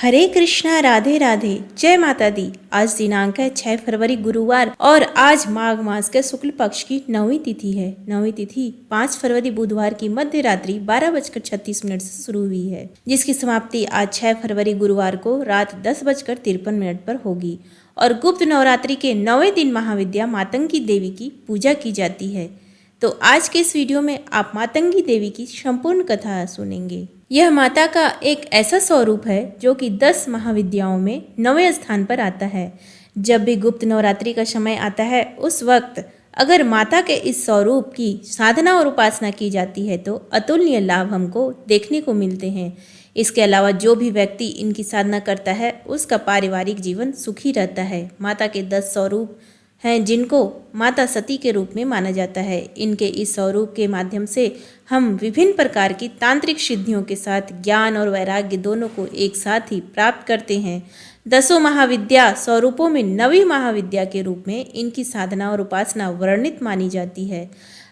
हरे कृष्णा राधे राधे जय माता दी। आज दिनांक है 6 फरवरी गुरुवार और आज माघ मास के शुक्ल पक्ष की 9वीं तिथि है। 9वीं तिथि 5 फरवरी बुधवार की मध्य रात्रि 12:36 से शुरू हुई है, जिसकी समाप्ति आज 6 फरवरी गुरुवार को रात 10:53 पर होगी और गुप्त नवरात्रि के 9वें दिन महाविद्या मातंगी देवी की पूजा की जाती है। तो आज के इस वीडियो में आप मातंगी देवी की संपूर्ण कथा सुनेंगे। यह माता का एक ऐसा स्वरूप है जो कि 10 महाविद्याओं में 9वें स्थान पर आता है। जब भी गुप्त नवरात्रि का समय आता है उस वक्त अगर माता के इस स्वरूप की साधना और उपासना की जाती है तो अतुलनीय लाभ हमको देखने को मिलते हैं। इसके अलावा जो भी व्यक्ति इनकी साधना करता है उसका पारिवारिक जीवन सुखी रहता है। माता के 10 स्वरूप हैं जिनको माता सती के रूप में माना जाता है। इनके इस स्वरूप के माध्यम से हम विभिन्न प्रकार की तांत्रिक सिद्धियों के साथ ज्ञान और वैराग्य दोनों को एक साथ ही प्राप्त करते हैं। 10 महाविद्या स्वरूपों में 9वीं महाविद्या के रूप में इनकी साधना और उपासना वर्णित मानी जाती है।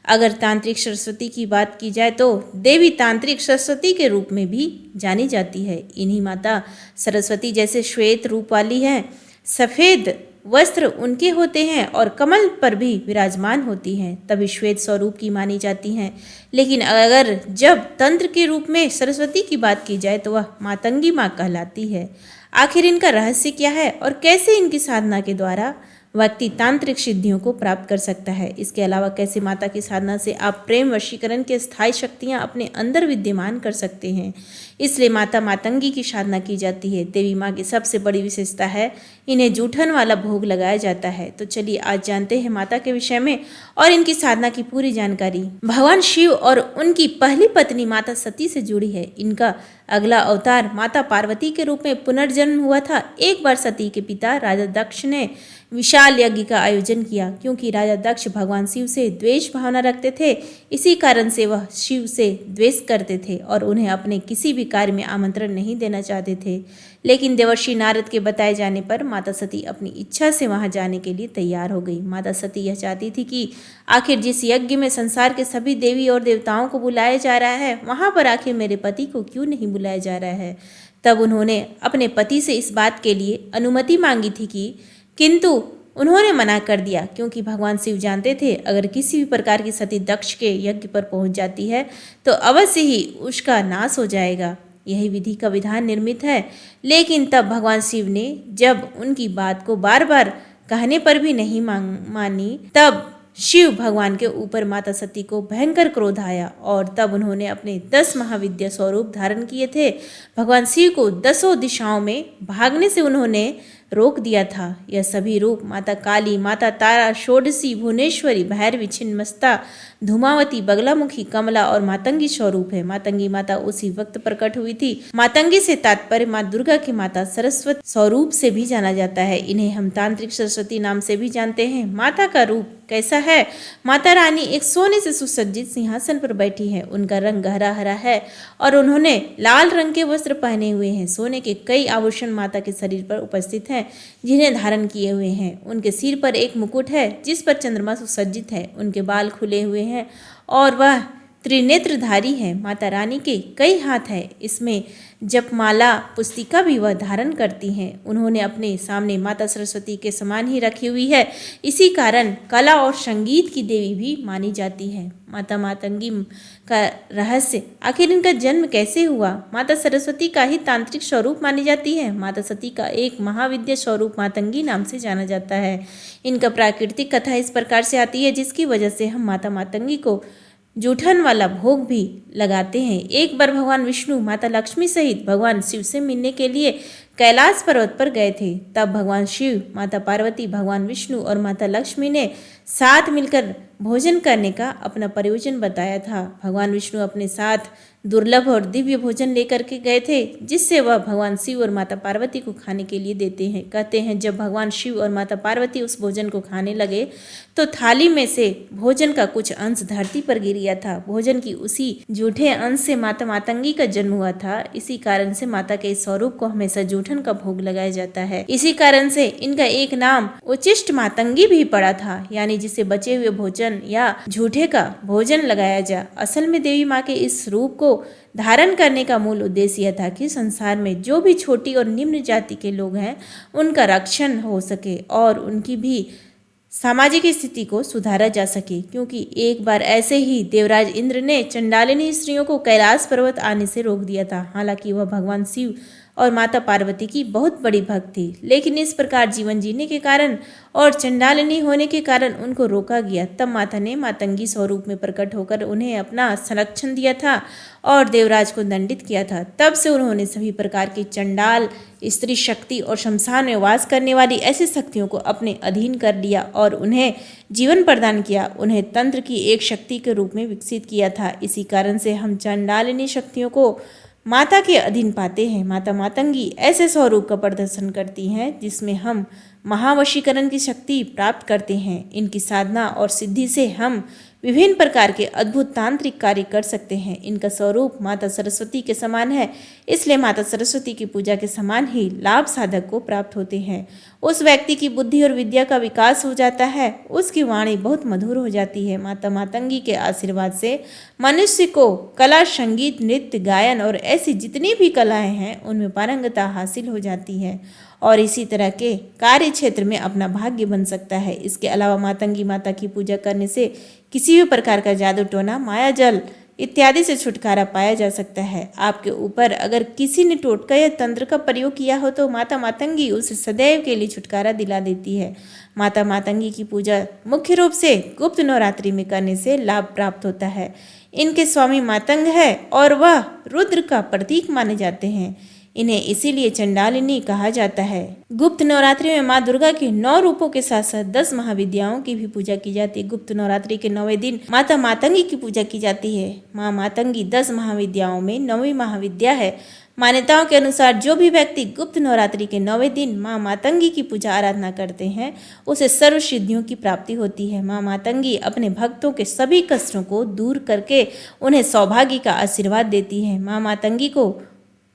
अगर तांत्रिक सरस्वती की बात की जाए तो देवी तांत्रिक सरस्वती के रूप में भी जानी जाती है। इन्हीं माता सरस्वती जैसे श्वेत रूप वाली हैं, सफ़ेद वस्त्र उनके होते हैं और कमल पर भी विराजमान होती हैं, तभी श्वेत स्वरूप की मानी जाती हैं। लेकिन अगर जब तंत्र के रूप में सरस्वती की बात की जाए तो वह मातंगी माँ कहलाती है। आखिर इनका रहस्य क्या है और कैसे इनकी साधना के द्वारा व्यक्ति तांत्रिक सिद्धियों को प्राप्त कर सकता है, इसके अलावा कैसे माता की साधना से आप प्रेम वशीकरण के स्थायी शक्तियां अपने अंदर विद्यमान कर सकते हैं। इसलिए माता मातंगी की साधना की जाती है। देवी माँ की सबसे बड़ी विशेषता है इन्हें जूठन वाला भोग लगाया जाता है। तो चलिए आज जानते हैं माता के विषय में और इनकी साधना की पूरी जानकारी। भगवान शिव और उनकी पहली पत्नी माता सती से जुड़ी है। इनका अगला अवतार माता पार्वती के रूप में पुनर्जन्म हुआ था। एक बार सती के पिता राजा दक्ष ने विशाल यज्ञ का आयोजन किया, क्योंकि राजा दक्ष भगवान शिव से द्वेष भावना रखते थे। इसी कारण से वह शिव से द्वेष करते थे और उन्हें अपने किसी भी कार्य में आमंत्रण नहीं देना चाहते थे। लेकिन देवर्षि नारद के बताए जाने पर माता सती अपनी इच्छा से वहां जाने के लिए तैयार हो गई। माता सती यह चाहती थी कि आखिर जिस यज्ञ में संसार के सभी देवी और देवताओं को बुलाया जा रहा है वहां पर आखिर मेरे पति को क्यों नहीं बुलाया जा रहा है। तब उन्होंने अपने पति से इस बात के लिए अनुमति मांगी थी किंतु उन्होंने मना कर दिया, क्योंकि भगवान शिव जानते थे अगर किसी भी प्रकार की सती दक्ष के यज्ञ पर पहुंच जाती है तो अवश्य ही उसका नाश हो जाएगा। यही विधि का विधान निर्मित है। लेकिन तब भगवान शिव ने जब उनकी बात को बार बार कहने पर भी नहीं मानी, तब शिव भगवान के ऊपर माता सती को भयंकर क्रोध आया और तब उन्होंने अपने 10 महाविद्या स्वरूप धारण किए थे। भगवान शिव को 10 दिशाओं में भागने से उन्होंने रोक दिया था। यह सभी रूप माता काली, माता तारा, षोडशी, भुवनेश्वरी, भैरवी, छिन्नमस्ता, धूमावती, बगलामुखी, कमला और मातंगी स्वरूप है। मातंगी माता उसी वक्त प्रकट हुई थी। मातंगी से तात्पर्य माँ दुर्गा की माता सरस्वती स्वरूप से भी जाना जाता है। इन्हें हम तांत्रिक सरस्वती नाम से भी जानते हैं। माता का रूप कैसा है? माता रानी एक सोने से सुसज्जित सिंहासन पर बैठी है। उनका रंग गहरा हरा है और उन्होंने लाल रंग के वस्त्र पहने हुए हैं। सोने के कई आभूषण माता के शरीर पर उपस्थित हैं जिन्हें धारण किए हुए हैं। उनके सिर पर एक मुकुट है जिस पर चंद्रमा सुसज्जित है। उनके बाल खुले हुए हैं और वह त्रिनेत्रधारी है। माता रानी के कई हाथ है, इसमें जपमाला पुस्तिका भी वह धारण करती हैं। उन्होंने अपने सामने माता सरस्वती के समान ही रखी हुई है। इसी कारण कला और संगीत की देवी भी मानी जाती है। माता मातंगी का रहस्य, आखिर इनका जन्म कैसे हुआ? माता सरस्वती का ही तांत्रिक स्वरूप मानी जाती है। माता सती का एक महाविद्या स्वरूप मातंगी नाम से जाना जाता है। इनका प्राकृतिक कथा इस प्रकार से आती है जिसकी वजह से हम माता मातंगी को जूठन वाला भोग भी लगाते हैं। एक बार भगवान विष्णु माता लक्ष्मी सहित भगवान शिव से मिलने के लिए कैलाश पर्वत पर गए थे। तब भगवान शिव, माता पार्वती, भगवान विष्णु और माता लक्ष्मी ने साथ मिलकर भोजन करने का अपना प्रयोजन बताया था। भगवान विष्णु अपने साथ दुर्लभ और दिव्य भोजन लेकर के गए थे जिससे वह भगवान शिव और माता पार्वती को खाने के लिए देते हैं। कहते हैं जब भगवान शिव और माता पार्वती उस भोजन को खाने लगे तो थाली में से भोजन का कुछ अंश धरती पर गिर गया था। भोजन की उसी जूठे अंश से माता मातंगी का जन्म हुआ था। इसी कारण से माता के इस स्वरूप को हमेशा जूठन का भोग लगाया जाता है। इसी कारण से इनका एक नाम उचिष्ट मातंगी भी पड़ा था, यानी जिसे बचे हुए भोजन या झूठे का भोजन लगाया जा। असल में देवी माँ के इस रूप को धारण करने का मूल उद्देश्य यह था कि संसार में जो भी छोटी और निम्न जाति के लोग हैं उनका रक्षण हो सके और उनकी भी सामाजिक स्थिति को सुधारा जा सके। क्योंकि एक बार ऐसे ही देवराज इंद्र ने चंडालिनी स्त्रियों को कैलाश पर्वत आने से रोक दिया था। हालांकि वह भगवान शिव और माता पार्वती की बहुत बड़ी भक्त थी, लेकिन इस प्रकार जीवन जीने के कारण और चंडालिनी होने के कारण उनको रोका गया। तब माता ने मातंगी स्वरूप में प्रकट होकर उन्हें अपना संरक्षण दिया था और देवराज को दंडित किया था। तब से उन्होंने सभी प्रकार की चंडाल, स्त्री शक्ति और शमशान में वास करने वाली ऐसी शक्तियों को अपने अधीन कर लिया और उन्हें जीवन प्रदान किया, उन्हें तंत्र की एक शक्ति के रूप में विकसित किया था। इसी कारण से हम चंडालिनी शक्तियों को माता के अधीन पाते हैं। माता मातंगी ऐसे स्वरूप का प्रदर्शन करती हैं जिसमें हम महावशीकरण की शक्ति प्राप्त करते हैं। इनकी साधना और सिद्धि से हम विभिन्न प्रकार के अद्भुत तांत्रिक कार्य कर सकते हैं। इनका स्वरूप माता सरस्वती के समान है, इसलिए माता सरस्वती की पूजा के समान ही लाभ साधक को प्राप्त होते हैं। उस व्यक्ति की बुद्धि और विद्या का विकास हो जाता है, उसकी वाणी बहुत मधुर हो जाती है। माता मातंगी के आशीर्वाद से मनुष्य को कला, संगीत, नृत्य, गायन और ऐसी जितनी भी कलाएं हैं उनमें पारंगता हासिल हो जाती है और इसी तरह के कार्य क्षेत्र में अपना भाग्य बन सकता है। इसके अलावा मातंगी माता की पूजा करने से किसी भी प्रकार का जादू टोना, माया जल इत्यादि से छुटकारा पाया जा सकता है। आपके ऊपर अगर किसी ने टोटका या तंत्र का प्रयोग किया हो तो माता मातंगी उसे सदैव के लिए छुटकारा दिला देती है। माता मातंगी की पूजा मुख्य रूप से गुप्त नवरात्रि में करने से लाभ प्राप्त होता है। इनके स्वामी मातंग है और वह रुद्र का प्रतीक माने जाते हैं। इन्हें इसीलिए चंडालिनी कहा जाता है। गुप्त नवरात्रि में माँ दुर्गा के 9 रूपों के साथ साथ 10 महाविद्याओं की भी पूजा की जाती है। गुप्त नवरात्रि के 9वें दिन माता मातंगी की पूजा की जाती है। माँ मातंगी 10 महाविद्याओं में 9वीं महाविद्या है। मान्यताओं के अनुसार जो भी व्यक्ति गुप्त नवरात्रि के 9वें दिन माँ मातंगी की पूजा आराधना करते हैं उसे सर्व सिद्धियों की प्राप्ति होती है। माँ मातंगी अपने भक्तों के सभी कष्टों को दूर करके उन्हें सौभाग्य का आशीर्वाद देती है। माँ मातंगी को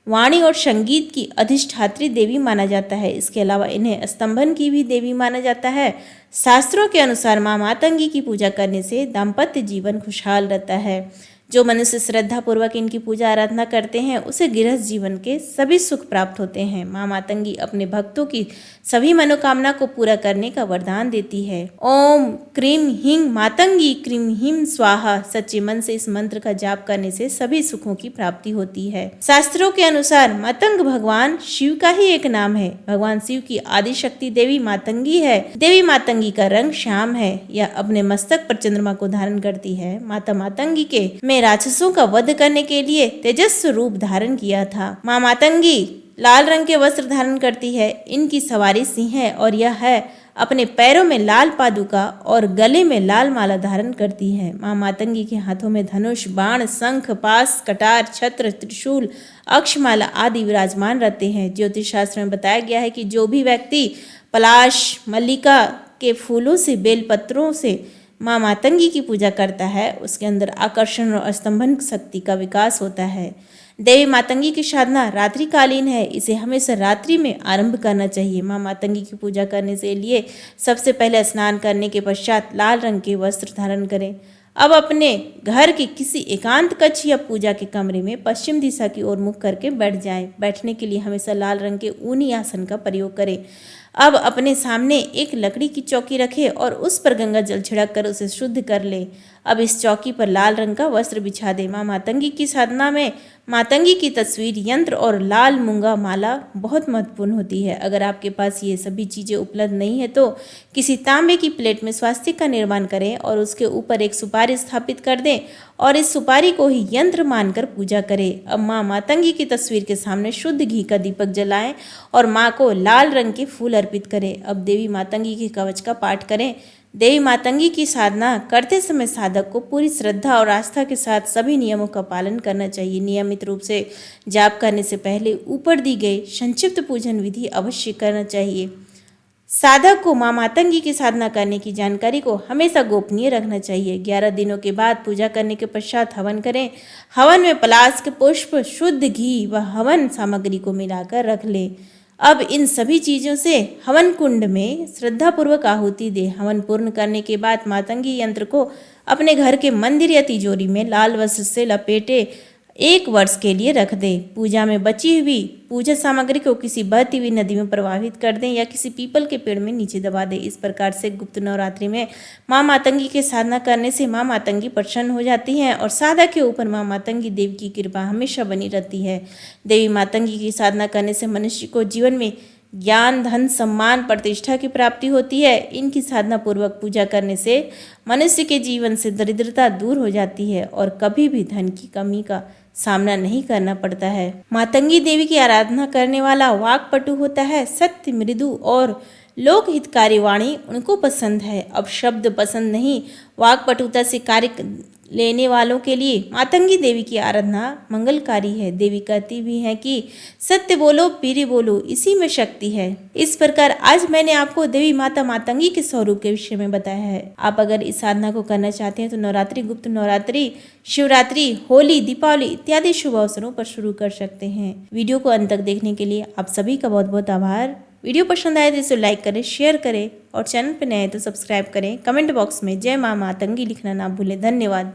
वाणी और संगीत की अधिष्ठात्री देवी माना जाता है। इसके अलावा इन्हें स्तंभन की भी देवी माना जाता है। शास्त्रों के अनुसार माँ मातंगी की पूजा करने से दाम्पत्य जीवन खुशहाल रहता है। जो मनुष्य श्रद्धा पूर्वक इनकी पूजा आराधना करते हैं उसे गृहस्थ जीवन के सभी सुख प्राप्त होते हैं। माँ मातंगी अपने भक्तों की सभी मनोकामना को पूरा करने का वरदान देती है। ओम क्रीम ह्रीं मातंगी क्रीम ह्रीं स्वाहा। सच्चे मन से इस मंत्र का जाप करने से सभी सुखों की प्राप्ति होती है। शास्त्रों के अनुसार मातंग भगवान शिव का ही एक नाम है। भगवान शिव की आदि शक्ति देवी मातंगी है। देवी मातंगी का रंग श्याम है। यह अपने मस्तक पर चंद्रमा को धारण करती है। माता मातंगी के में राक्षसों का वध करने के लिए तेजस्वी रूप धारण किया था। माँ मातंगी लाल रंग के वस्त्र धारण करती है। इनकी सवारी सिंह है और यह है अपने पैरों में लाल पादुका और गले में लाल माला धारण करती है। माँ मातंगी के हाथों में धनुष, बाण, शंख, पास, कटार, छत्र, त्रिशूल, अक्षमाला आदि विराजमान रहते हैं। ज्योतिष शास्त्र में बताया गया है कि जो भी व्यक्ति पलाश, मल्लिका के फूलों से, बेलपत्रों से माँ मातंगी की पूजा करता है उसके अंदर आकर्षण और स्तंभन शक्ति का विकास होता है। देवी मातंगी की साधना रात्रिकालीन है। इसे हमेशा रात्रि में आरंभ करना चाहिए। माँ मातंगी की पूजा करने से लिए सबसे पहले स्नान करने के पश्चात लाल रंग के वस्त्र धारण करें। अब अपने घर के किसी एकांत कक्ष या पूजा के कमरे में पश्चिम दिशा की ओर मुख करके बैठ जाएं। बैठने के लिए हमेशा लाल रंग के ऊनी आसन का प्रयोग करें। अब अपने सामने एक लकड़ी की चौकी रखें और उस पर गंगा जल छिड़क कर उसे शुद्ध कर ले। अब इस चौकी पर लाल रंग का वस्त्र बिछा दे। माँ मातंगी की साधना में मातंगी की तस्वीर, यंत्र और लाल मूंगा माला बहुत महत्वपूर्ण होती है। अगर आपके पास ये सभी चीज़ें उपलब्ध नहीं है तो किसी तांबे की प्लेट में स्वास्तिक का निर्माण करें और उसके ऊपर एक सुपारी स्थापित कर दें और इस सुपारी को ही यंत्र मानकर पूजा करें। अब माँ मातंगी की तस्वीर के सामने शुद्ध घी का दीपक जलाएं और माँ को लाल रंग के फूल अर्पित करें। अब देवी मातंगी के कवच का पाठ करें। देवी मातंगी की साधना करते समय साधक को पूरी श्रद्धा और आस्था के साथ सभी नियमों का पालन करना चाहिए। नियमित रूप से जाप करने से पहले ऊपर दी गई संक्षिप्त पूजन विधि अवश्य करना चाहिए। साधक को माँ मातंगी की साधना करने की जानकारी को हमेशा गोपनीय रखना चाहिए। 11 दिनों के बाद पूजा करने के पश्चात हवन करें। हवन में पलाश के पुष्प, शुद्ध घी व हवन सामग्री को मिलाकर रख ले। अब इन सभी चीज़ों से हवन कुंड में श्रद्धापूर्वक आहुति दे। हवन पूर्ण करने के बाद मातंगी यंत्र को अपने घर के मंदिर या तिजोरी में लाल वस्त्र से लपेटे 1 वर्ष के लिए रख दें। पूजा में बची हुई पूजा सामग्री को किसी बहती हुई नदी में प्रवाहित कर दें या किसी पीपल के पेड़ में नीचे दबा दें। इस प्रकार से गुप्त नवरात्रि में माँ मातंगी की साधना करने से माँ मातंगी प्रसन्न हो जाती हैं और साधक के ऊपर माँ मातंगी देवी की कृपा हमेशा बनी रहती है। देवी मातंगी की साधना करने से मनुष्य को जीवन में ज्ञान, धन, सम्मान, प्रतिष्ठा की प्राप्ति होती है। इनकी साधना पूर्वक पूजा करने से मनुष्य के जीवन से दरिद्रता दूर हो जाती है और कभी भी धन की कमी का सामना नहीं करना पड़ता है। मातंगी देवी की आराधना करने वाला वाक्पटु होता है। सत्य, मृदु और लोक हितकारी वाणी उनको पसंद है। अब शब्द पसंद नहीं, वाक्पटुता से कार्य लेने वालों के लिए मातंगी देवी की आराधना मंगलकारी है। देवी कहती भी है कि सत्य बोलो, पीरी बोलो, इसी में शक्ति है। इस प्रकार आज मैंने आपको देवी माता मातंगी के स्वरूप के विषय में बताया है। आप अगर इस साधना को करना चाहते हैं तो नवरात्रि, गुप्त नवरात्रि, शिवरात्रि, होली, दीपावली इत्यादि शुभ अवसरों पर शुरू कर सकते हैं। वीडियो को अंत तक देखने के लिए आप सभी का बहुत बहुत आभार। वीडियो पसंद आए तो इसे लाइक करें, शेयर करें और चैनल पर नए हैं तो सब्सक्राइब करें। कमेंट बॉक्स में जय मां मातंगी लिखना ना भूलें। धन्यवाद।